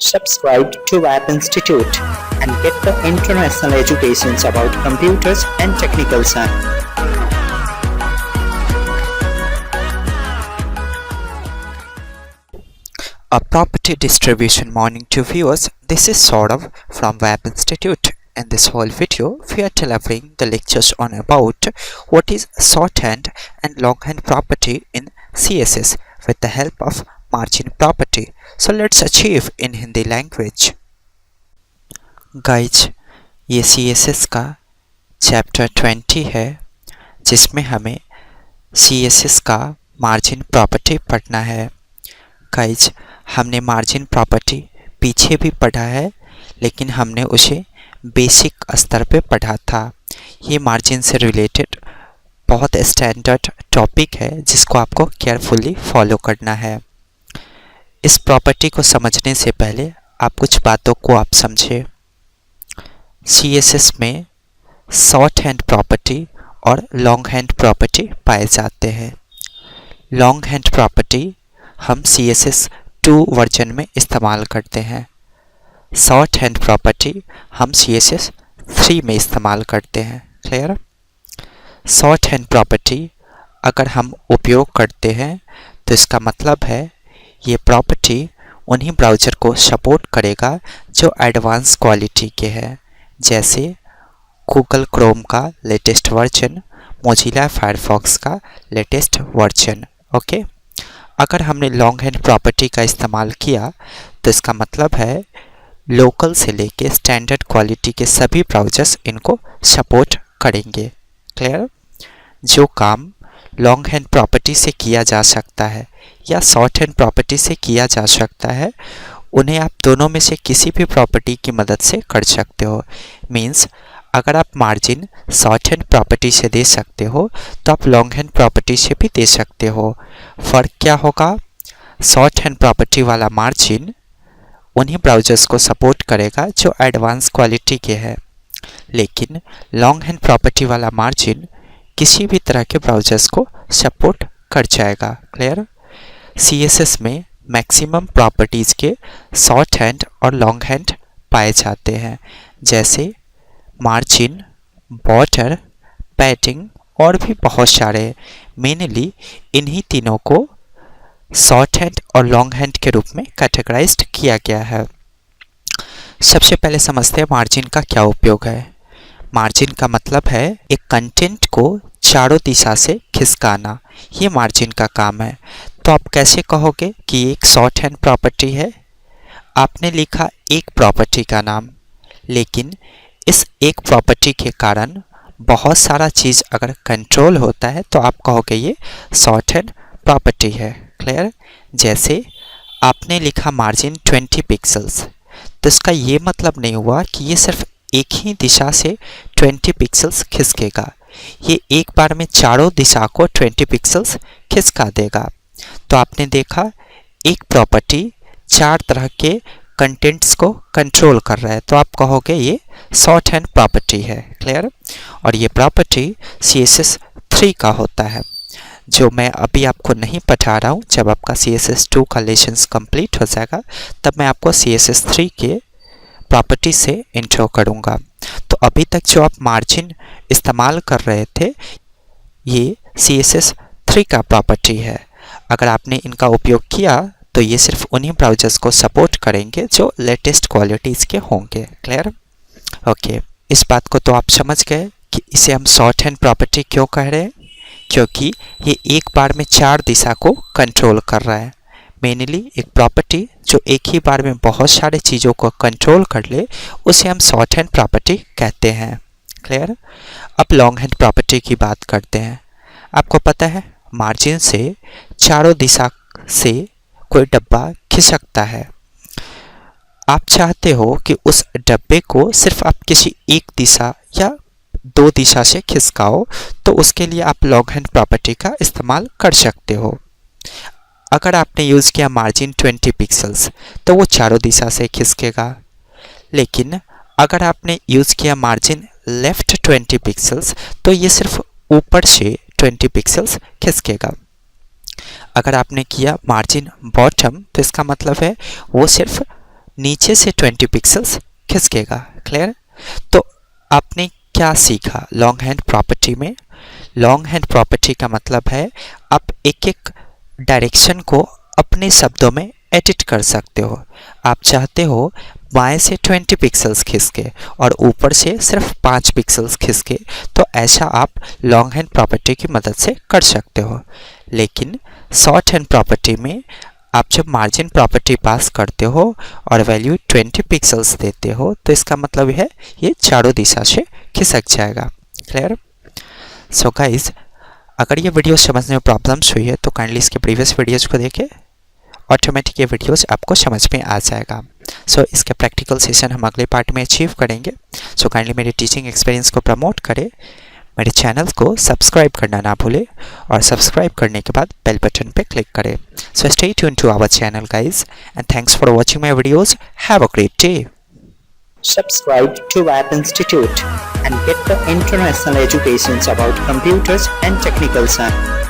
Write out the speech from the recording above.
Subscribe to Web Institute and get the international educations about computers and technical science. A property distribution morning to viewers. This is Saurav from Web Institute. In this whole video, we are delivering the lectures on about what is shorthand and longhand property in CSS with the help of margin property. So let's achieve in Hindi language. Guys, ये CSS का chapter 20 है जिसमें हमें CSS का margin property पढ़ना है. Guys, हमने margin property पीछे भी पढ़ा है लेकिन हमने उसे बेसिक स्तर पे पढ़ा था. ये मार्जिन से रिलेटेड बहुत स्टैंडर्ड टॉपिक है जिसको आपको केयरफुली फॉलो करना है. इस प्रॉपर्टी को समझने से पहले आप कुछ बातों को आप समझें. CSS में शॉर्ट हैंड प्रॉपर्टी और लॉन्ग हैंड प्रॉपर्टी पाए जाते हैं. लॉन्ग हैंड प्रॉपर्टी हम CSS 2 वर्जन में इस्तेमाल करते हैं. शॉर्ट हैंड प्रॉपर्टी हम CSS 3 में इस्तेमाल करते हैं. क्लियर? शॉर्ट हैंड प्रॉपर्टी अगर हम उपयोग करते हैं तो इसका मतलब है ये प्रॉपर्टी उन्हीं ब्राउज़र को सपोर्ट करेगा जो एडवांस क्वालिटी के हैं, जैसे गूगल क्रोम का लेटेस्ट वर्जन, मोजिला फायरफॉक्स का लेटेस्ट वर्जन. ओके, अगर हमने लॉन्ग हैंड प्रॉपर्टी का इस्तेमाल किया तो इसका मतलब है लोकल से लेके स्टैंडर्ड क्वालिटी के सभी ब्राउज़र्स इनको सपोर्ट करेंगे. क्लियर? जो काम लॉन्ग हैंड प्रॉपर्टी से किया जा सकता है या शॉर्ट हैंड प्रॉपर्टी से किया जा सकता है, उन्हें आप दोनों में से किसी भी प्रॉपर्टी की मदद से कर सकते हो. मीन्स अगर आप मार्जिन शॉर्ट हैंड प्रॉपर्टी से दे सकते हो तो आप लॉन्ग हैंड प्रॉपर्टी से भी दे सकते हो. फ़र्क क्या होगा? शॉर्ट हैंड प्रॉपर्टी वाला मार्जिन उन्हीं ब्राउज़र्स को सपोर्ट करेगा जो एडवांस क्वालिटी के हैं, लेकिन लॉन्ग हैंड प्रॉपर्टी वाला मार्जिन किसी भी तरह के ब्राउज़र्स को सपोर्ट कर जाएगा. क्लियर? CSS में मैक्सिमम प्रॉपर्टीज़ के शॉर्ट हैंड और लॉन्ग हैंड पाए जाते हैं, जैसे मार्जिन, बॉर्डर, पैडिंग और भी बहुत सारे. मेनली इन्हीं तीनों को शॉर्ट हैंड और लॉन्ग हैंड के रूप में कैटेगराइज्ड किया गया है. सबसे पहले समझते हैं मार्जिन का क्या उपयोग है. मार्जिन का मतलब है एक कंटेंट को चारों दिशा से खिसकाना. ये मार्जिन का काम है. तो आप कैसे कहोगे कि ये एक शॉर्ट हैंड प्रॉपर्टी है? आपने लिखा एक प्रॉपर्टी का नाम, लेकिन इस एक प्रॉपर्टी के कारण बहुत सारा चीज़ अगर कंट्रोल होता है तो आप कहोगे ये शॉर्ट हैंड प्रॉपर्टी है. क्लियर? जैसे आपने लिखा मार्जिन 20 पिक्सल्स, तो इसका ये मतलब नहीं हुआ कि ये सिर्फ एक ही दिशा से 20 पिक्सल्स खिसकेगा. ये एक बार में चारों दिशा को 20 पिक्सल्स खिसका देगा. तो आपने देखा एक प्रॉपर्टी 4 तरह के कंटेंट्स को कंट्रोल कर रहा है, तो आप कहोगे ये शॉर्ट हैंड प्रॉपर्टी है. क्लियर? और ये प्रॉपर्टी CSS 3 का होता है, जो मैं अभी आपको नहीं पढ़ा रहा हूँ. जब आपका CSS 2 का लेसन्स कंप्लीट हो जाएगा तब मैं आपको CSS 3 के प्रॉपर्टी से इंट्रो करूँगा. तो अभी तक जो आप मार्जिन इस्तेमाल कर रहे थे ये CSS 3 का प्रॉपर्टी है. अगर आपने इनका उपयोग किया तो ये सिर्फ उन्हीं ब्राउज़र्स को सपोर्ट करेंगे जो लेटेस्ट क्वालिटीज़ के होंगे. क्लियर? ओके, इस बात को तो आप समझ गए कि इसे हम शॉर्ट हैंड प्रॉपर्टी क्यों कह रहे हैं, क्योंकि ये एक बार में 4 दिशा को कंट्रोल कर रहा है. मेनली एक प्रॉपर्टी जो एक ही बार में बहुत सारे चीज़ों को कंट्रोल कर ले उसे हम शॉर्ट हैंड प्रॉपर्टी कहते हैं. क्लियर? अब लॉन्ग हैंड प्रॉपर्टी की बात करते हैं. आपको पता है मार्जिन से चारों दिशा से कोई डब्बा खिसकता है. आप चाहते हो कि उस डब्बे को सिर्फ आप किसी एक दिशा या 2 दिशा से खिसकाओ, तो उसके लिए आप लॉन्ग हैंड प्रॉपर्टी का इस्तेमाल कर सकते हो. अगर आपने यूज़ किया मार्जिन 20 पिक्सल्स तो वो चारों दिशा से खिसकेगा, लेकिन अगर आपने यूज़ किया मार्जिन लेफ़्ट 20 पिक्सल्स तो ये सिर्फ ऊपर से 20 पिक्सल्स खिसकेगा. अगर आपने किया मार्जिन बॉटम तो इसका मतलब है वो सिर्फ नीचे से 20 पिक्सल्स खिसकेगा। क्लियर? तो आपने क्या सीखा लॉन्ग हैंड प्रॉपर्टी में? लॉन्ग हैंड प्रॉपर्टी का मतलब है आप एक एक डायरेक्शन को अपने शब्दों में एडिट कर सकते हो। आप चाहते हो बाएं से 20 पिक्सल्स खिसके और ऊपर से सिर्फ 5 पिक्सल्स खिसके, तो ऐसा आप लॉन्ग हैंड प्रॉपर्टी की मदद से कर सकते हो। लेकिन शॉर्ट हैंड प्रॉपर्टी में आप जब मार्जिन प्रॉपर्टी पास करते हो और वैल्यू 20 पिक्सल्स देते हो, तो इसका मतलब है ये चारों दिशा से खिसक जाएगा। क्लियर? सो गाइज, अगर ये वीडियो समझने में प्रॉब्लम्स हुई है तो काइंडली इसके प्रीवियस वीडियोज़ को देखें, ऑटोमेटिक ये वीडियोस आपको समझ में आ जाएगा। सो इसके प्रैक्टिकल सेशन हम अगले पार्ट में अचीव करेंगे। सो काइंडली मेरे टीचिंग एक्सपीरियंस को प्रमोट करें, मेरे चैनल को सब्सक्राइब करना ना भूलें और सब्सक्राइब करने के बाद बेल बटन पे क्लिक करें। So stay tuned to our channel guys and thanks for watching my videos. Have a great day. Subscribe to App Institute and get the international educations about computers and technical science.